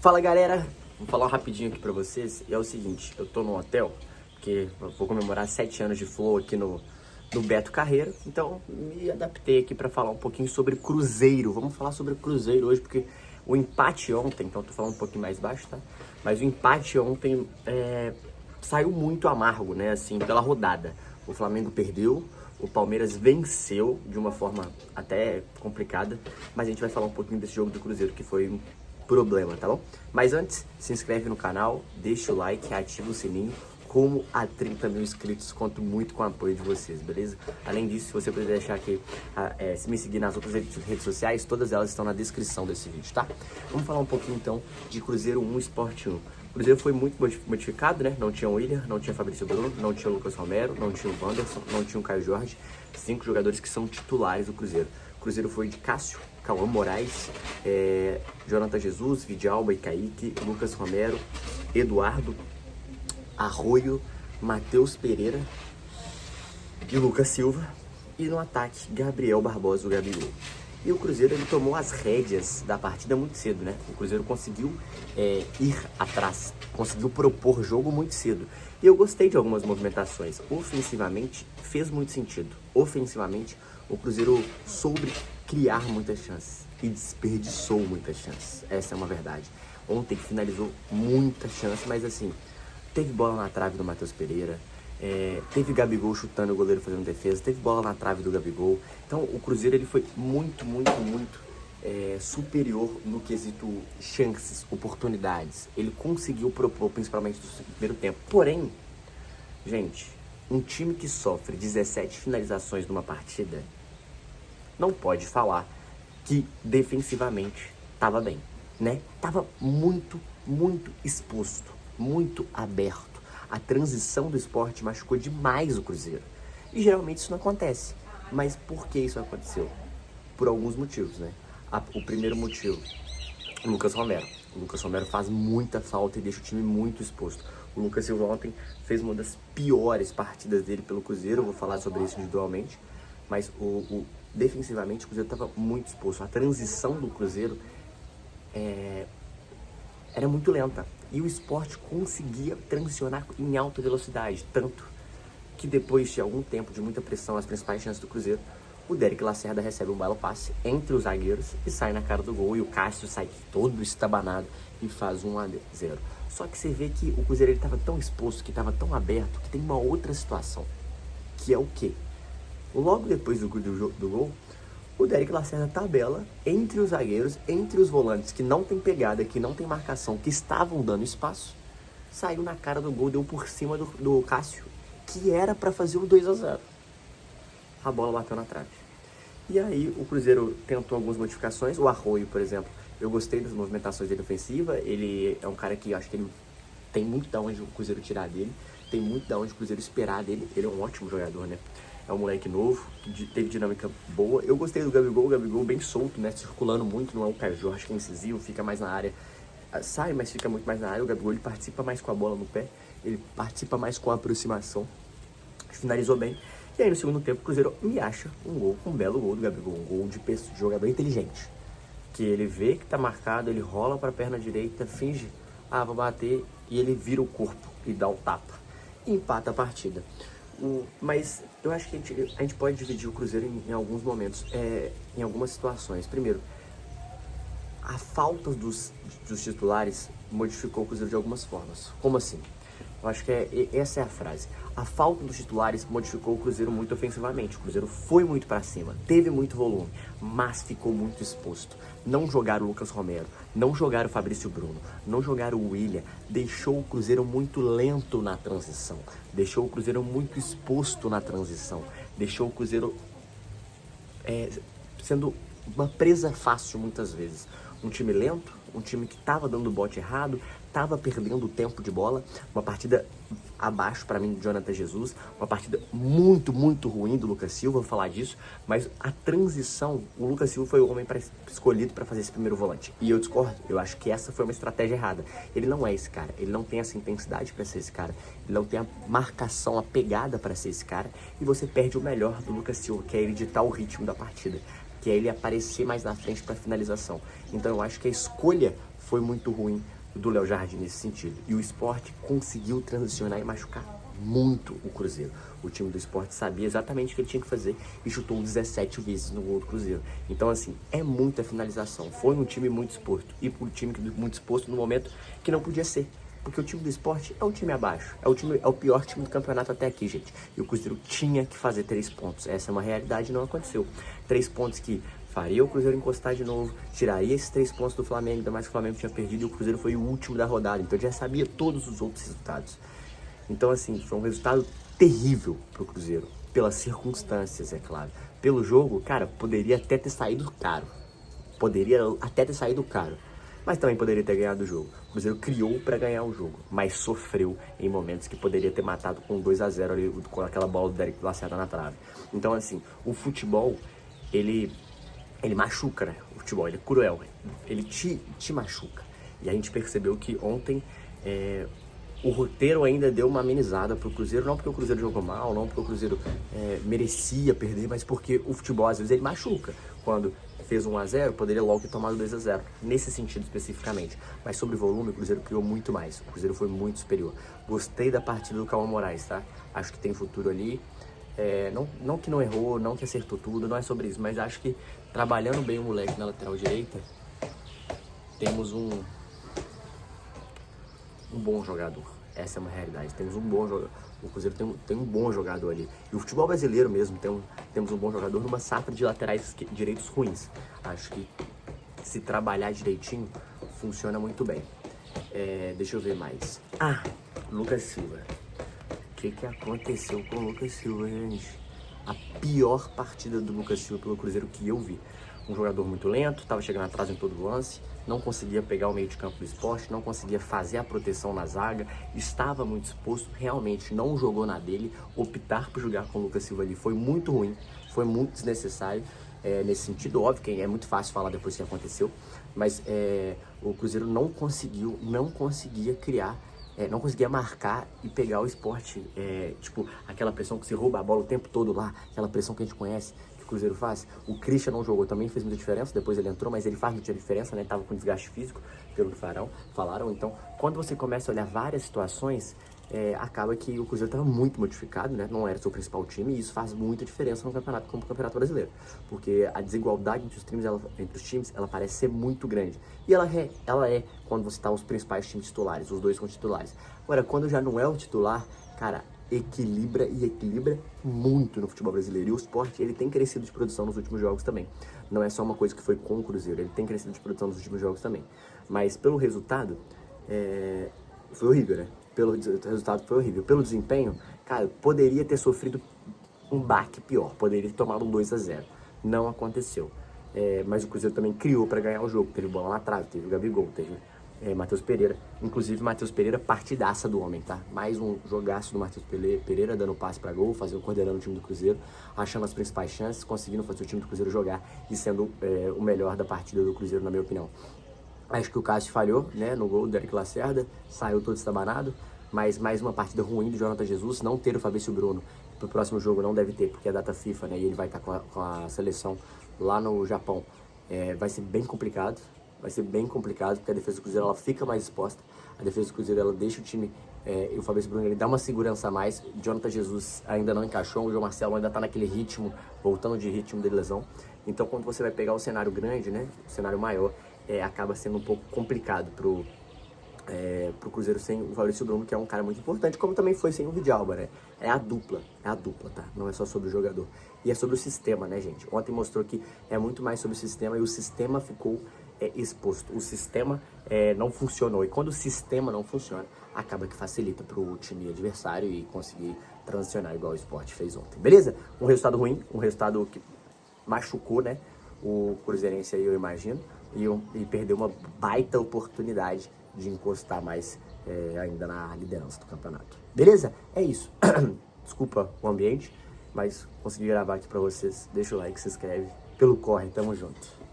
Fala galera, vou falar rapidinho aqui pra vocês. E é o seguinte, eu tô no hotel, porque eu vou comemorar 7 anos de Flow aqui no Beto Carreiro. Então me adaptei aqui pra falar um pouquinho sobre Cruzeiro. Vamos falar sobre Cruzeiro hoje, porque o empate ontem, então eu tô falando um pouquinho mais baixo, tá? Mas o empate ontem saiu muito amargo, né, assim, pela rodada. O Flamengo perdeu, o Palmeiras venceu de uma forma até complicada, mas a gente vai falar um pouquinho desse jogo do Cruzeiro, que foi um problema, tá bom? Mas antes, se inscreve no canal, deixa o like, ativa o sininho. Como a 30 mil inscritos, conto muito com o apoio de vocês, beleza? Além disso, se você puder deixar aqui, se me seguir nas outras redes sociais, todas elas estão na descrição desse vídeo, tá? Vamos falar um pouquinho então de Cruzeiro 1, Sport 1. O Cruzeiro foi muito modificado, né? Não tinha o William, não tinha Fabrício Bruno, não tinha o Lucas Romero, não tinha o Wanderson, não tinha o Caio Jorge. 5 jogadores que são titulares do Cruzeiro. O Cruzeiro foi de Cássio, Cauã Moraes, Jonathan Jesus, Vidalba e Kaique, Lucas Romero, Eduardo, Arroio, Matheus Pereira e Lucas Silva. E no ataque, Gabriel Barbosa, o Gabigol. E o Cruzeiro ele tomou as rédeas da partida muito cedo, né? O Cruzeiro conseguiu ir atrás, conseguiu propor jogo muito cedo. E eu gostei de algumas movimentações. Ofensivamente, fez muito sentido. Ofensivamente, o Cruzeiro soube criar muitas chances e desperdiçou muitas chances. Essa é uma verdade. Ontem finalizou muita chance, mas assim, teve bola na trave do Matheus Pereira, teve Gabigol chutando o goleiro fazendo defesa, teve bola na trave do Gabigol. Então o Cruzeiro ele foi muito superior no quesito chances, oportunidades. Ele conseguiu propor, principalmente no primeiro tempo. Porém, gente, um time que sofre 17 finalizações numa partida não pode falar que defensivamente estava bem, né? Tava muito exposto, muito aberto. A transição do Sport machucou demais o Cruzeiro. E geralmente isso não acontece. Mas por que isso aconteceu? Por alguns motivos, né? O primeiro motivo, o Lucas Romero. O Lucas Romero faz muita falta e deixa o time muito exposto. O Lucas Silva ontem fez uma das piores partidas dele pelo Cruzeiro. Eu vou falar sobre isso individualmente. Mas defensivamente o Cruzeiro estava muito exposto. A transição do Cruzeiro era muito lenta. E o Sport conseguia transicionar em alta velocidade. Tanto que depois de algum tempo de muita pressão, as principais chances do Cruzeiro, o Derek Lacerda recebe um belo passe entre os zagueiros e sai na cara do gol. E o Cássio sai todo estabanado e faz 1-0. Só que você vê que o Cruzeiro estava tão exposto, que estava tão aberto, que tem uma outra situação. Que é o quê? Logo depois do gol, o Derek Lacerda tabela entre os zagueiros, entre os volantes que não tem pegada, que não tem marcação, que estavam dando espaço, saiu na cara do gol, deu por cima do Cássio, que era para fazer o 2-0. A bola bateu na trave. E aí o Cruzeiro tentou algumas modificações. O Arroio, por exemplo, eu gostei das movimentações dele ofensiva. Ele é um cara que eu acho que ele tem muito da onde o Cruzeiro tirar dele, tem muito da onde o Cruzeiro esperar dele. Ele é um ótimo jogador, né? É um moleque novo, que teve dinâmica boa. Eu gostei do Gabigol, o Gabigol bem solto, né? Circulando muito, não é o Caio Jorge que é incisivo, fica mais na área. Sai, mas fica muito mais na área. O Gabigol, ele participa mais com a bola no pé, ele participa mais com a aproximação. Finalizou bem. E aí no segundo tempo o Cruzeiro me acha um belo gol do Gabigol, um gol de jogador inteligente. Que ele vê que tá marcado, ele rola pra perna direita, finge, vou bater, e ele vira o corpo e dá o tapa. E empata a partida. Mas eu acho que a gente pode dividir o Cruzeiro em alguns momentos, em algumas situações. Primeiro, a falta dos titulares modificou o Cruzeiro de algumas formas. Como assim? Eu acho que essa é a frase. A falta dos titulares modificou o Cruzeiro muito ofensivamente. O Cruzeiro foi muito para cima, teve muito volume, mas ficou muito exposto. Não jogaram o Lucas Romero, não jogaram o Fabrício Bruno, não jogaram o William. Deixou o Cruzeiro muito lento na transição. Deixou o Cruzeiro muito exposto na transição. Deixou o Cruzeiro sendo uma presa fácil muitas vezes. Um time lento, um time que estava dando bote errado, estava perdendo o tempo de bola. Uma partida abaixo para mim do Jonathan Jesus, uma partida muito ruim do Lucas Silva, vou falar disso, mas a transição, o Lucas Silva foi o homem escolhido para fazer esse primeiro volante. E eu discordo, eu acho que essa foi uma estratégia errada. Ele não é esse cara, ele não tem essa intensidade para ser esse cara, ele não tem a marcação, a pegada para ser esse cara, e você perde o melhor do Lucas Silva, que é ele ditar o ritmo da partida, que é ele aparecer mais na frente para finalização. Então eu acho que a escolha foi muito ruim do Léo Jardim nesse sentido. E o Sport conseguiu transicionar e machucar muito o Cruzeiro. O time do Sport sabia exatamente o que ele tinha que fazer e chutou 17 vezes no gol do Cruzeiro. Então, assim, é muita finalização. Foi um time muito exposto. E um time muito exposto no momento que não podia ser. Porque o time do Sport é um time abaixo. É o pior time do campeonato até aqui, gente. E o Cruzeiro tinha que fazer 3 pontos. Essa é uma realidade e não aconteceu. 3 pontos que faria o Cruzeiro encostar de novo, tiraria esses 3 pontos do Flamengo, ainda mais que o Flamengo tinha perdido e o Cruzeiro foi o último da rodada. Então já sabia todos os outros resultados. Então, assim, foi um resultado terrível pro Cruzeiro. Pelas circunstâncias, é claro. Pelo jogo, cara, poderia até ter saído caro. Mas também poderia ter ganhado o jogo. O Cruzeiro criou para ganhar o jogo, mas sofreu em momentos que poderia ter matado com 2-0 ali, com aquela bola do Derek Lacerda na trave. Então, assim, o futebol, ele machuca, né? O futebol, ele é cruel, ele te machuca. E a gente percebeu que ontem o roteiro ainda deu uma amenizada pro Cruzeiro, não porque o Cruzeiro jogou mal, não porque o Cruzeiro merecia perder, mas porque o futebol às vezes ele machuca. Quando fez 1-0, poderia logo ter tomado 2-0, nesse sentido especificamente. Mas sobre volume, o Cruzeiro criou muito mais, o Cruzeiro foi muito superior. Gostei da partida do Cauã Moraes, tá? Acho que tem futuro ali. Não que não errou, não que acertou tudo, não é sobre isso, mas acho que trabalhando bem o moleque na lateral direita, temos um bom jogador. Essa é uma realidade. Temos um bom jogador. O Cruzeiro tem um bom jogador ali. E o futebol brasileiro mesmo temos um bom jogador numa safra de laterais direitos ruins. Acho que se trabalhar direitinho, funciona muito bem. Deixa eu ver mais. Lucas Silva. O que aconteceu com o Lucas Silva, gente? A pior partida do Lucas Silva pelo Cruzeiro que eu vi. Um jogador muito lento, estava chegando atrás em todo lance, não conseguia pegar o meio de campo do Sport, não conseguia fazer a proteção na zaga, estava muito exposto, realmente não jogou na dele. Optar por jogar com o Lucas Silva ali foi muito ruim, foi muito desnecessário. Nesse sentido, óbvio que é muito fácil falar depois que aconteceu, mas o Cruzeiro não conseguia criar, não conseguia marcar e pegar o Sport, tipo aquela pressão que se rouba a bola o tempo todo lá, aquela pressão que a gente conhece, que o Cruzeiro faz. O Christian não jogou, também fez muita diferença, depois ele entrou, mas ele faz muita diferença, né, tava com desgaste físico, pelo que falaram. Então, quando você começa a olhar várias situações, acaba que o Cruzeiro estava muito modificado, né? Não era o seu principal time, e isso faz muita diferença no campeonato, como o Campeonato Brasileiro, porque a desigualdade entre os times, ela parece ser muito grande, e ela é quando você tá os principais times titulares, os dois com titulares. Agora, quando já não é o titular, cara, equilibra muito no futebol brasileiro. E o Sport, ele tem crescido de produção nos últimos jogos também. Não é só uma coisa que foi com o Cruzeiro, ele tem crescido de produção nos últimos jogos também. Mas pelo resultado, foi horrível, né? Pelo resultado foi horrível. Pelo desempenho, cara, poderia ter sofrido um baque pior, poderia ter tomado um 2-0. Não aconteceu. Mas o Cruzeiro também criou para ganhar o jogo. Teve bola na trave, teve o Gabigol, teve Matheus Pereira. Inclusive, Matheus Pereira, partidaça do homem, tá? Mais um jogaço do Matheus Pereira, dando passe para gol, coordenando o time do Cruzeiro, achando as principais chances, conseguindo fazer o time do Cruzeiro jogar e sendo o melhor da partida do Cruzeiro, na minha opinião. Acho que o Cássio falhou, né, no gol do Derek Lacerda, saiu todo estabanado, mas mais uma partida ruim do Jonathan Jesus. Não ter o Fabrício Bruno pro próximo jogo, não deve ter, porque é data FIFA, né, e ele vai estar com a seleção lá no Japão. Vai ser bem complicado, porque a defesa do Cruzeiro ela fica mais exposta, a defesa do Cruzeiro ela deixa o time, e o Fabrício Bruno ele dá uma segurança a mais. O Jonathan Jesus ainda não encaixou, o João Marcelo ainda tá naquele ritmo, voltando de ritmo de lesão. Então quando você vai pegar o cenário grande, né, o cenário maior, acaba sendo um pouco complicado pro Cruzeiro sem o Fabrício Bruno, que é um cara muito importante, como também foi sem o Vidalba, né? É a dupla, tá? Não é só sobre o jogador. E é sobre o sistema, né, gente? Ontem mostrou que é muito mais sobre o sistema, e o sistema ficou exposto. O sistema não funcionou, e quando o sistema não funciona, acaba que facilita pro time adversário e conseguir transicionar igual o Sport fez ontem. Beleza? Um resultado ruim, um resultado que machucou, né, o Cruzeirense aí, eu imagino, e perdeu uma baita oportunidade de encostar mais ainda na liderança do campeonato. Beleza? É isso. Desculpa o ambiente, mas consegui gravar aqui pra vocês. Deixa o like, se inscreve. Pelo corre, tamo junto.